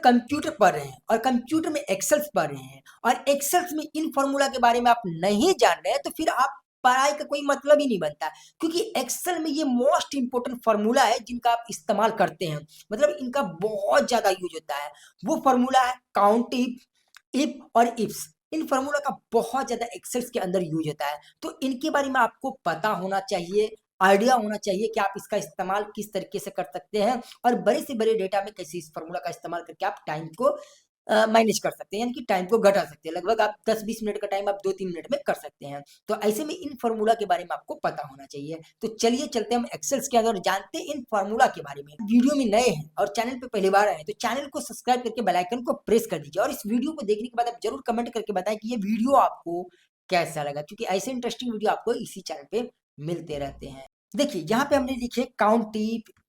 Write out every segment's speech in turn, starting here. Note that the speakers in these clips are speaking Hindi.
कंप्यूटर पढ़ रहे हैं और कंप्यूटर में एक्सेल्स पढ़ रहे हैं और एक्सेल्स में इन फॉर्मूला के बारे में आप नहीं जान रहे हैं, तो फिर आप पढ़ाई का कोई मतलब ही नहीं बनता, क्योंकि एक्सेल में ये मोस्ट इंपोर्टेंट फॉर्मूला है जिनका आप इस्तेमाल करते हैं, मतलब इनका बहुत ज्यादा यूज होता है। वो फॉर्मूला है काउंट, इफ और इफ्स। इन फॉर्मूला का बहुत ज्यादा एक्सेल्स के अंदर यूज होता है, तो इनके बारे में आपको पता होना चाहिए, आइडिया होना चाहिए कि आप इसका इस्तेमाल किस तरीके से कर सकते हैं और बड़े से बड़े डेटा में कैसे इस फॉर्मूला का इस्तेमाल करके आप टाइम को मैनेज कर सकते हैं, यानी कि टाइम को घटा सकते हैं। लगभग आप 10-20 मिनट का टाइम आप 2-3 मिनट में कर सकते हैं। तो ऐसे में इन फॉर्मूला के बारे में आपको पता होना चाहिए। तो चलिए चलते हैं हम एक्सेल्स के अंदर जानते हैं इन फॉर्मूला के बारे में। वीडियो में नए हैं और चैनल पे पहली बार आए हैं तो चैनल को सब्सक्राइब करके बेल आइकन को प्रेस कर दीजिए और इस वीडियो को देखने के बाद आप जरूर कमेंट करके बताएं कि ये वीडियो आपको कैसा लगा, क्योंकि ऐसे इंटरेस्टिंग वीडियो आपको इसी चैनल पे मिलते रहते हैं। देखिए यहाँ पे हमने लिखे count,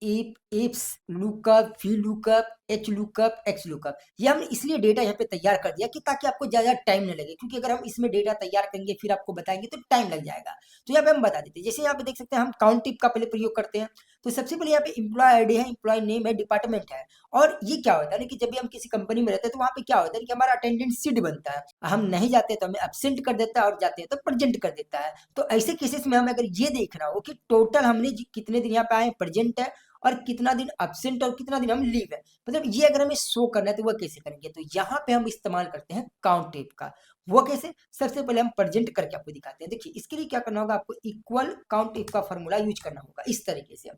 if, ifs, lookup, V lookup, H lookup, x lookup. ये हमने इसलिए डेटा यहाँ पे तैयार कर दिया कि ताकि आपको ज्यादा टाइम न लगे, क्योंकि अगर हम इसमें डेटा तैयार करेंगे फिर आपको बताएंगे तो टाइम लग जाएगा। तो यहाँ पे हम बता देते हैं, जैसे यहाँ पे देख सकते हैं हम काउंट टिप का पहले प्रयोग करते हैं। तो सबसे पहले यहाँ पे एम्प्लॉय आईडी है, एम्प्लॉय नेम है, डिपार्टमेंट है। और ये क्या होता है ना कि जब भी हम किसी कंपनी में रहते हैं तो वहाँ पे क्या होता है कि हमारा अटेंडेंस शीट बनता है, हम नहीं जाते तो हमें एब्सेंट कर देता है और जाते हैं तो प्रेजेंट कर देता है। तो ऐसे केसेस में हमें अगर ये देखना हो कि टोटल हमने कितने दिन यहाँ पे आए प्रेजेंट है और कितना दिन एब्सेंट और कितना दिन हम लीव है, मतलब ये अगर हमें शो करना है तो वह कैसे करेंगे, तो यहाँ पे हम इस्तेमाल करते हैं काउंट टेप का। वो कैसे, सबसे पहले हम प्रेजेंट करके आपको दिखाते हैं। देखिए इसके लिए क्या करना होगा, आपको इक्वल काउंट टेप का फॉर्मूला यूज करना होगा इस तरीके से।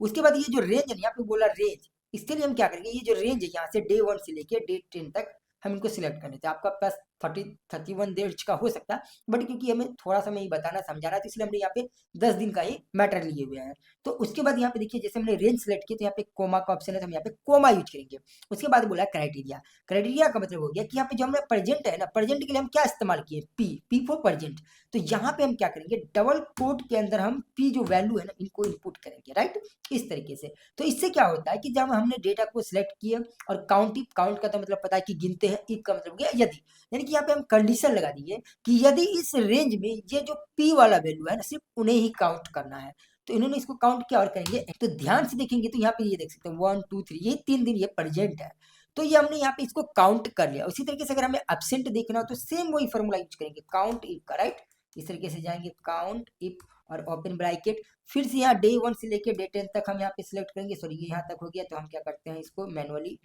उसके बाद ये जो रेंज है यहाँ पे बोला रेंज, इसके लिए हम क्या करेंगे, ये जो रेंज है यहाँ से डे 1 से लेके डे 10 तक हम इनको सिलेक्ट कर लेते हैं। आपका पास 31 डेज का हो सकता है, बट क्योंकि हमें थोड़ा सा मैं बताना समझाना है तो इसलिए हमने यहाँ पे 10 दिन का ही मैटर लिए हुए हैं। तो उसके बाद यहाँ पे देखिए जैसे हमने रेंज सेलेक्ट किया तो यहाँ पे कोमा का ऑप्शन है, तो हम यहाँ पे कोमा यूज करेंगे। उसके बाद बोला क्राइटेरिया। क्राइटेरिया का मतलब हो गया कि यहाँ पे जो हमने प्रेजेंट है ना, प्रेजेंट के लिए हम क्या इस्तेमाल किए, पी फॉर प्रेजेंट। तो यहाँ पे हम क्या करेंगे, डबल कोट के अंदर हम पी जो वैल्यू है ना इनको इनपुट करेंगे, राइट, इस तरीके से। तो इससे क्या होता है कि जब हमने डेटा को सिलेक्ट किया और काउंट, काउंट का तो मतलब पता है कि गिनते हैं, इफ का मतलब गया यदि, यानी कि यहाँ पे हम कंडीशन लगा दिए कि यदि इस रेंज में ये जो पी वाला वैल्यू है ना सिर्फ उन्हें ही काउंट करना है। तो इन्होंने इसको काउंट किया और करेंगे। तो ध्यान से देखेंगे तो यहाँ पे ये देख सकते हैं 1 2 3, ये 3 दिन ये प्रेजेंट है, तो ये हमने यहाँ पे इसको काउंट कर लिया। उसी तरीके से अगर हमें एब्सेंट देखना हो तो सेम वही फॉर्मूला यूज करेंगे, काउंट इफ का, राइट। इस तरीके से जाएंगे काउंट इफ और ओपन ब्रैकेट, फिर से यहाँ डे 1 से लेके डे 10 तक हम यहाँ पे सिलेक्ट करेंगे। सॉरी ये यहाँ तक हो गया, तो हम क्या करते हैं इसको मैनुअली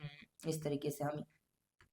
इस तरीके से हम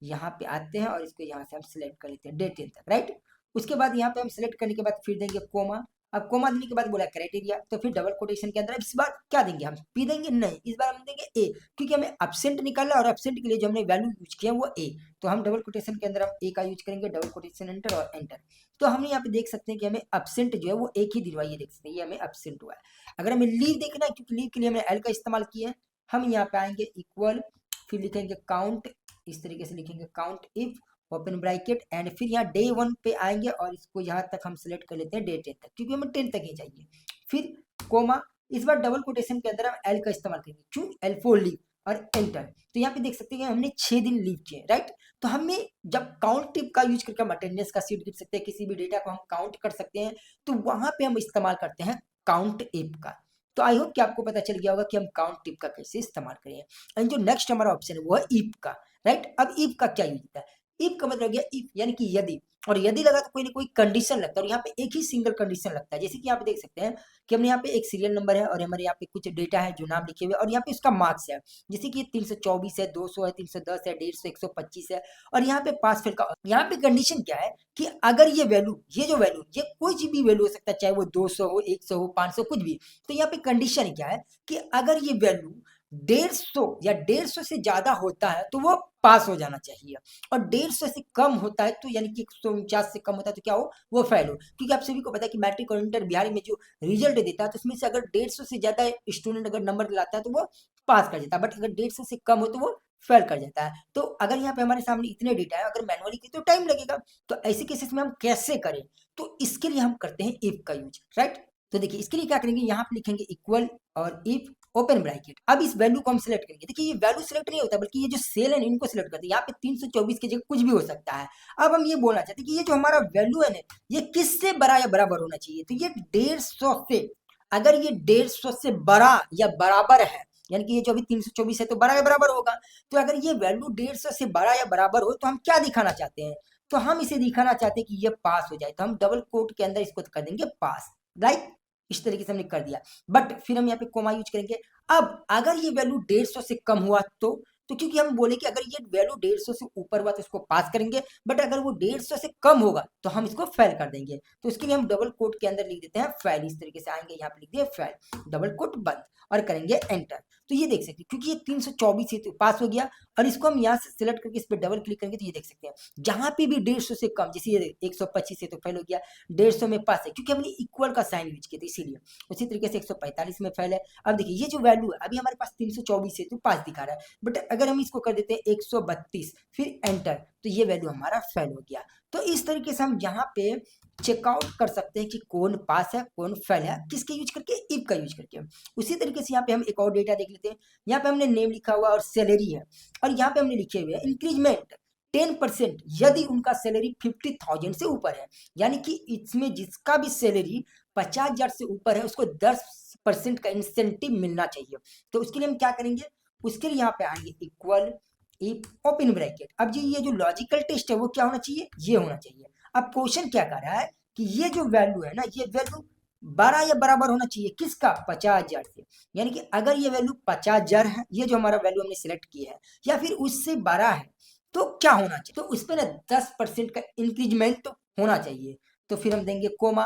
यहाँ पे आते हैं और इसको यहाँ से हम सिलेक्ट कर लेते हैं डे 10 तक, राइट। उसके बाद यहाँ पे हम सिलेक्ट करने के बाद फिर देंगे कोमा। अब कोमा देने के बाद बोला क्राइटेरिया, तो फिर डबल कोटेशन के अंदर इस बार क्या देंगे, हम पी देंगे, नहीं इस बार हम देंगे ए, क्योंकि हमें एब्सेंट निकालना और एब्सेंट के लिए जो हमने वैल्यू यूज किया वो ए, तो हम डबल कोटेशन के अंदर हम ए का यूज करेंगे, डबल कोटेशन एंटर और एंटर। तो हम यहाँ पे देख सकते हैं कि हमें एब्सेंट जो है वो एक ही दिन हुआ, ये देख सकते हैं ये हमें एब्सेंट हुआ है। अगर हमें लीव देखना है, क्योंकि लीव के लिए हमने एल का इस्तेमाल किया है, हम यहाँ पे आएंगे इक्वल, फिर लिखेंगे काउंट, इस तरीके से लिखेंगे count if open bracket and फिर यहाँ डे 1 पे आएंगे और इसको यहाँ तक हम सिलेक्ट कर लेते हैं डे 10 तक, क्योंकि हमें 10 तक ही चाहिए। फिर कोमा, इस बार डबल कोटेशन के अंदर हम एल का इस्तेमाल करेंगे, चूज एल फॉर लीव और एंटर। तो यहाँ पे देख सकते हैं हमने 6 दिन लीव किए, राइट। तो हमें जब काउंट टिप का यूज करके हम अटेंडेंस का शीट गिन सकते हैं, किसी भी डेटा को हम काउंट कर सकते हैं, तो वहां पे हम इस्तेमाल करते हैं काउंट इफ का। तो आई होप कि आपको पता चल गया होगा कि हम काउंट टिप का कैसे इस्तेमाल करें। एंड जो नेक्स्ट हमारा ऑप्शन है वो है इफ का, राइट। अब इफ का क्या यूज होता है, इफ का मतलब हो गया इफ यानी कि यदि, और यदि लगा तो कोई ना कोई कंडीशन लगता है, और यहाँ पे एक ही सिंगल कंडीशन लगता है। जैसे कि यहाँ पे देख सकते हैं कि हमने यहाँ पे एक सीरियल नंबर है और हमारे यहाँ पे कुछ डेटा है जो नाम लिखे हुए, और यहाँ पे उसका मार्क्स है, जैसे कि 324 है, 200 है, 310 है, 150, 125 है, और यहाँ पे पास फेल का। यहाँ पे कंडीशन क्या है कि अगर ये वैल्यू, ये जो वैल्यू, ये कोई भी वैल्यू हो सकता है, चाहे वो 200 हो, 100 हो, 500, कुछ भी। तो यहाँ पे कंडीशन क्या है कि अगर ये वैल्यू 150 या 150 से ज्यादा होता है तो वो पास हो जाना चाहिए, और 150 से कम होता है तो यानी कि 149 से कम होता है तो क्या हो, वो फेल हो। क्योंकि आप सभी को पता है कि मैट्रिक और इंटर बिहार में जो रिजल्ट देता है तो उसमें से अगर 150 से ज्यादा स्टूडेंट अगर नंबर लाता है तो वो पास कर जाता है, बट अगर 150 से कम हो तो वो फेल कर जाता है। तो अगर यहाँ पे हमारे सामने इतने डेटा है, अगर मैनुअली की तो टाइम लगेगा, तो ऐसे केसेस में हम कैसे करें, तो इसके लिए हम करते हैं इफ का यूज, राइट। तो देखिए इसके लिए क्या करेंगे, यहाँ पे लिखेंगे इक्वल और इफ ओपन ब्रैकेट। अब इस वैल्यू को हम सिलेक्ट करेंगे। देखिए ये वैल्यू सिलेक्ट नहीं होता, बल्कि ये जो सेल है इनको सिलेक्ट करते हैं। यहाँ पे 324 की जगह कुछ भी हो सकता है। अब हम ये बोलना चाहते हैं कि ये जो हमारा वैल्यू है ना, ये किससे बड़ा या बराबर होना चाहिए, तो ये 150 से, अगर ये 150 से बड़ा या बराबर है, यानी कि ये जो अभी 324 है तो बड़ा या बराबर होगा। तो अगर ये वैल्यू 150 से बड़ा या बराबर हो तो हम क्या दिखाना चाहते हैं, तो हम इसे दिखाना चाहते हैं कि ये पास हो जाए, तो हम डबल कोट के अंदर इसको कर देंगे पास, राइट। इस तरीके से हमने कर दिया, बट फिर हम यहाँ पे कोमा यूज करेंगे। अब अगर ये वैल्यू 150 से कम हुआ तो क्योंकि हम बोले कि अगर ये वैल्यू 150 से ऊपर हुआ तो इसको पास करेंगे, बट अगर वो 150 से कम होगा तो हम इसको फेल कर देंगे। तो इसके लिए हम डबल कोट के अंदर लिख देते हैं फेल, इस तरीके से आएंगे, यहाँ पे लिख दिए फेल, डबल कोट बंद, और करेंगे एंटर। तो ये देख सकते हैं क्योंकि ये 324 से तो पास हो गया, और इसको हम यहाँ से सिलेक्ट करके इस पर डबल क्लिक करेंगे तो ये देख सकते हैं जहां पे भी 150 से कम, जैसे ये 125 से तो फेल हो गया, 150 में पास है क्योंकि हमने इक्वल का साइन यूज किया था इसीलिए। उसी तरीके से 145 में फेल है। अब देखिए ये जो वैल्यू है अभी हमारे पास 324 है तो पास दिखा रहा है, बट अगर हम इसको कर देते हैं 132 फिर एंटर तो ये वैल्यू हमारा फेल हो गया। तो इस तरीके से हम यहाँ पे चेकआउट कर सकते हैं कि कौन पास है कौन फेल है, किसके यूज करके, इफ का यूज करके। उसी तरीके से यहाँ पे हम एक और डेटा देख लेते हैं। यहाँ पे हमने नेम लिखा हुआ और सैलरी है, और यहाँ पे हमने लिखे हुए इंक्रीजमेंट 10% यदि उनका सैलरी 50,000 से ऊपर है, यानी कि इसमें जिसका भी सैलरी 50,000 से ऊपर है उसको 10% का इंसेंटिव मिलना चाहिए। तो उसके लिए हम क्या करेंगे, उसके लिए यहाँ पे आएंगे इक्वल इफ ओपन ब्रैकेट। अब जी ये जो लॉजिकल टेस्ट है वो क्या होना चाहिए, ये होना चाहिए। अब क्वेश्चन क्या कर रहा है कि ये जो वैल्यू है ना, ये वैल्यू 12 या बराबर होना चाहिए किसका, 50,000 से। यानी कि अगर ये वैल्यू 50,000 है, ये जो हमारा वैल्यू हमने सिलेक्ट किया है, या फिर उससे 12 है, तो क्या होना चाहिए, तो उस पर ना 10% का इंक्रीजमेंट होना चाहिए। तो फिर हम देंगे कोमा,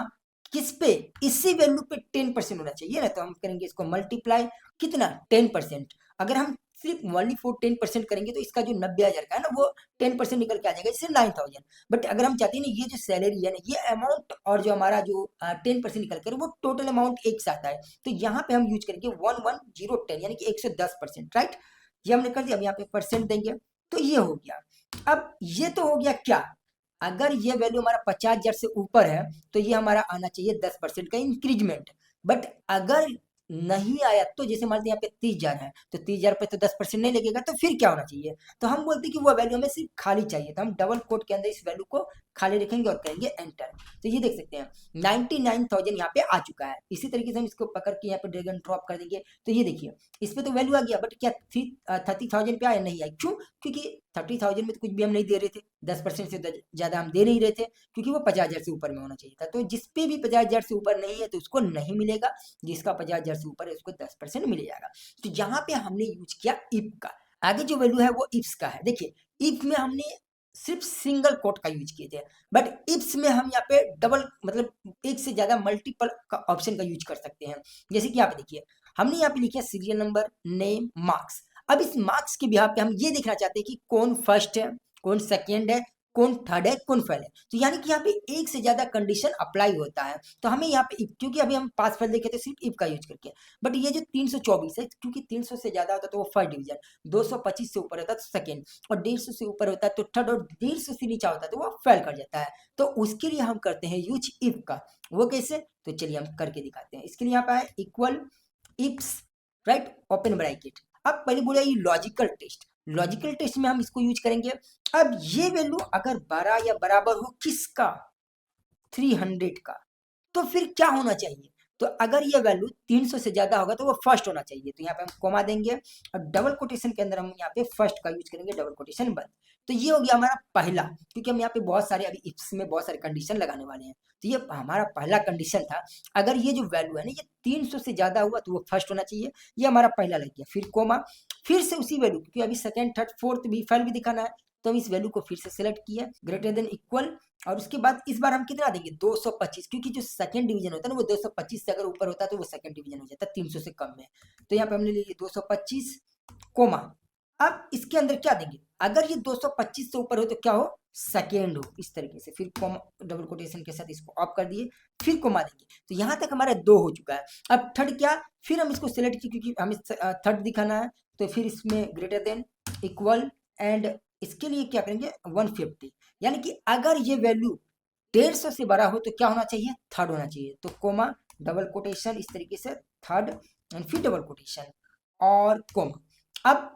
किस पे, इसी वैल्यू पे 10% होना चाहिए ना, तो हम करेंगे इसको मल्टीप्लाई, कितना 10%। अगर हम सिर्फ ओनली फॉर 10% करेंगे तो इसका जो 90,000 का है ना वो 10% निकल के आ जाएगा, जैसे 9,000। बट अगर हम चाहते हैं ना ये जो सैलरी है ना, ये अमाउंट और जो हमारा जो 10% निकल कर वो टोटल अमाउंट एक साथ आए, तो यहाँ पे हम यूज करेंगे 11010 यानी कि 110%, राइट। ये हमने कर दिया। अब यहाँ पे परसेंट देंगे तो ये हो गया। अब ये तो हो गया क्या, अगर ये वैल्यू हमारा 50,000 से ऊपर है तो ये हमारा आना चाहिए 10% का इंक्रीजमेंट। बट अगर नहीं आया तो जैसे मान लीजिए यहाँ पे 30,000 है तो 30,000 पे तो 10% नहीं लगेगा, तो फिर क्या होना चाहिए, तो हम बोलते हैं कि वो वैल्यू हमें सिर्फ खाली चाहिए, तो हम डबल कोट के अंदर इस वैल्यू को खाली रखेंगे और करेंगे एंटर। तो ये देख सकते हैं 99,000 यहाँ पे आ चुका है। इसी तरीके से हम इसको पकड़ के यहाँ पे ड्रैग एंड ड्रॉप कर देंगे तो ये देखिए इस पे तो वैल्यू आ गया, बट क्या 30,000 पे आया, नहीं आया। क्यों, क्योंकि 30,000 में तो कुछ भी हम नहीं दे रहे थे, 10% से ज्यादा हम दे नहीं रहे थे, क्योंकि वो 50,000 से ऊपर में होना चाहिए था। तो जिस पे भी 50,000 से ऊपर नहीं है तो उसको नहीं मिलेगा, जिसका 50,000 से ऊपर है उसको 10% मिल जाएगा। तो यहाँ पे हमने यूज किया इफ का। आगे जो वैल्यू है वो इफ्स का है। देखिए इफ में हमने सिर्फ सिंगल कोट का यूज किए थे, बट इफ्स में हम यहाँ पे डबल मतलब एक से ज्यादा मल्टीपल का ऑप्शन का यूज कर सकते हैं। जैसे कि यहाँ पे देखिए हमने यहाँ पे लिखा सीरियल नंबर, नेम, मार्क्स। अब इस मार्क्स के बिहाफ पे हम ये देखना चाहते हैं कि कौन फर्स्ट है, कौन सेकेंड है, कौन थर्ड है, कौन फेल है। तो यानी कि यहाँ पे एक से ज्यादा कंडीशन अप्लाई होता है। तो हमें यहाँ पे क्योंकि अभी हम पास फेल देखे थे सिर्फ इफ का यूज करके, बट ये जो 324 है क्योंकि 300 से ज्यादा होता है तो वो फर्स्ट डिवीजन, 225 से ऊपर होता है तो सेकेंड, और 150 से ऊपर होता है तो थर्ड, और 150 से नीचे होता है तो वो फेल कर जाता है। तो उसके लिए हम करते हैं यूज इफ का। वो कैसे, तो चलिए हम करके दिखाते हैं। इसके लिए यहाँ पे है equal ifs, right, open bracket. अब पहले बोला ये लॉजिकल टेस्ट, लॉजिकल टेस्ट में हम इसको यूज करेंगे। अब ये वैल्यू अगर 12 या बराबर हो किसका, 300 का, तो फिर क्या होना चाहिए, तो अगर ये वैल्यू 300 से ज्यादा होगा तो वो फर्स्ट होना चाहिए। तो यहाँ पे हम कोमा देंगे और डबल कोटेशन के अंदर हम यहाँ पे फर्स्ट का यूज करेंगे, डबल कोटेशन बंद। तो ये हो गया हमारा पहला, क्योंकि हम यहाँ पे बहुत सारे अभी इफ्स में बहुत सारे कंडीशन लगाने वाले हैं। तो ये हमारा पहला कंडीशन था, अगर ये जो वैल्यू है ना ये 300 से ज्यादा हुआ तो वो फर्स्ट होना चाहिए। ये हमारा पहला लग गया। फिर कोमा, फिर से उसी वैल्यू, क्योंकि अभी सेकंड थर्ड फोर्थ भी फेल भी दिखाना है, तो हम इस वैल्यू को फिर से सिलेक्ट किया, ग्रेटर देन इक्वल, और उसके बाद इस बार हम कितना देंगे, 225, क्योंकि जो सेकंड डिवीजन होता है ना वो 225 से अगर ऊपर होता है तो वो सेकंड डिवीजन हो जाता है 300 से कम में। तो यहाँ पे हमने ले लिया 225 कोमा। अब इसके अंदर क्या देंगे, अगर ये 225 से ऊपर हो तो क्या हो, सेकेंड हो, इस तरीके से। फिर कोमा डबल कोटेशन के साथ इसको ऑफ कर दिए, फिर कोमा देंगे। तो यहाँ तक हमारा 2 हो चुका है। अब थर्ड क्या, फिर हम इसको सिलेक्ट किए क्योंकि हमें थर्ड दिखाना है, तो फिर इसमें ग्रेटर देन इक्वल, एंड इसके लिए क्या करेंगे 150, यानी कि अगर ये वैल्यू 150 से बड़ा हो तो क्या होना चाहिए, थर्ड होना चाहिए। तो कोमा डबल कोटेशन इस तरीके से थर्ड, एंड फिर डबल कोटेशन और कोमा। अब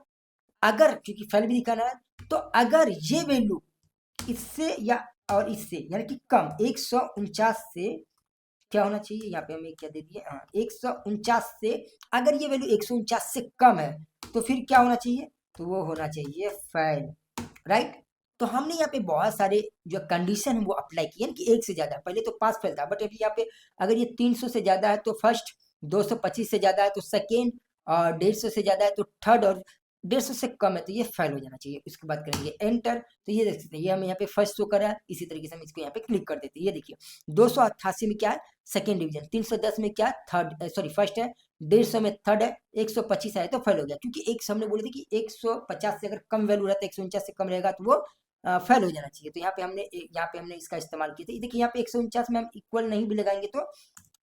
अगर क्योंकि फेल भी दिखाना है, तो अगर ये वैल्यू इससे या और इससे यानी कि कम 149 से क्या होना चाहिए, यहाँ पे हमें क्या दे दिए, 149 से, अगर ये वैल्यू 149 से कम है तो फिर क्या होना चाहिए, तो वो होना चाहिए फेल, राइट। तो हमने यहाँ पे बहुत सारे जो कंडीशन है वो अप्लाई किए हैं कि एक से ज्यादा, पहले तो पास फेल था, बट अभी यहाँ पे अगर ये 300 से ज्यादा है तो फर्स्ट, 225 से ज्यादा है तो सेकेंड, और 150 से ज्यादा है तो थर्ड, और 150 से कम है तो ये फेल हो जाना चाहिए। उसके बाद करेंगे एंटर, तो ये देख सकते हैं ये हमें यहाँ पे फर्स्ट शो कर रहा है, इसी तरीके से हम इसको यहाँ पे क्लिक कर देते हैं। ये देखिए 288 में क्या है, सेकेंड डिवीजन, 310 में क्या थर्ड, सॉरी फर्स्ट है, 150 में थर्ड है, 125 आए तो फेल हो गया, क्योंकि एक हमने बोले थे कि 150 से अगर कम वैल्यू रहता है, 149 से कम रहेगा तो वो फेल हो जाना चाहिए। तो यहाँ पे हमने इसका इस्तेमाल किया था। देखिए यहाँ पे 149 में हम इक्वल नहीं भी लगाएंगे तो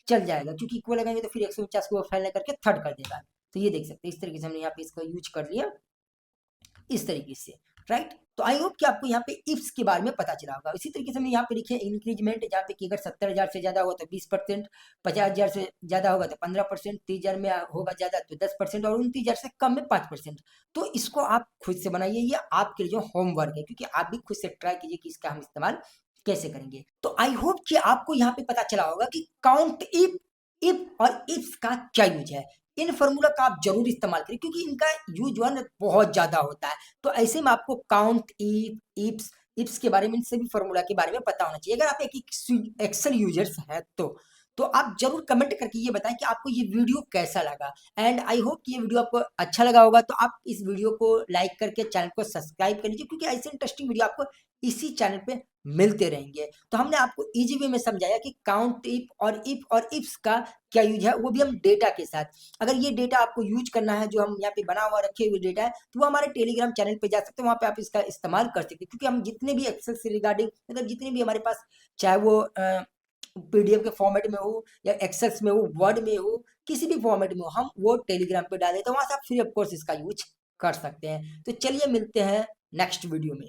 चल जाएगा, क्योंकि इक्वल लगाएंगे तो फिर 149 को वो फेल करके थर्ड कर देगा। तो ये देख सकते हैं इस तरीके से हमने यहाँ पे इसको यूज कर लिया इस तरीके से, राइट। तो आई होप कि आपको यहाँ पे इफ्स के बारे में पता चला होगा। इसी तरीके से हमने यहाँ पे लिखे इंक्रीजमेंट, जहाँ पे कि अगर 70,000 से ज्यादा होगा तो 20%, 50,000 से ज्यादा होगा तो 15%, 30,000 में होगा ज्यादा तो 10%, और 29,000 से कम में 5%। तो इसको आप खुद से बनाइए, ये आपके लिए जो होमवर्क है, क्योंकि आप भी खुद से ट्राई कीजिए कि इसका हम इस्तेमाल कैसे करेंगे। तो आई होप कि आपको यहाँ पे पता चला होगा कि काउंट इफ और इफ्स का क्या यूज है। इन फॉर्मूला का आप जरूर इस्तेमाल करें, क्योंकि इनका यूज वन बहुत ज्यादा होता है। तो ऐसे में आपको काउंट, इफ्स, इफ्स के बारे में, इन सभी फॉर्मूला के बारे में पता होना चाहिए। अगर आप एक एक्सेल यूजर्स हैं तो आप जरूर कमेंट करके ये बताएं कि आपको ये वीडियो कैसा लगा। एंड आई होप कि ये वीडियो आपको अच्छा लगा होगा। तो आप इस वीडियो को लाइक करके चैनल को सब्सक्राइब कर लीजिए, क्योंकि ऐसे इंटरेस्टिंग वीडियो आपको इसी चैनल पे मिलते रहेंगे। तो हमने आपको इजी वे में समझाया कि काउंट, इफ और इफ्स का क्या यूज है, वो भी हम डेटा के साथ। अगर ये डेटा आपको यूज करना है, जो हम यहाँ पे बना हुआ रखे हुए डेटा है, तो वो हमारे टेलीग्राम चैनल पे जा सकते हैं, वहाँ पे आप इसका इस्तेमाल कर सकते हैं। क्योंकि हम जितने भी एक्सेल से रिगार्डिंग, मतलब जितने भी हमारे पास, चाहे वो पीडीएफ के फॉर्मेट में हो या एक्सेल्स में हो, वर्ड में हो, किसी भी फॉर्मेट में हो, हम वो टेलीग्राम पे डाल देते हैं, वहां से आप फ्री ऑफ कोर्स इसका यूज कर सकते हैं। तो चलिए मिलते हैं नेक्स्ट वीडियो में।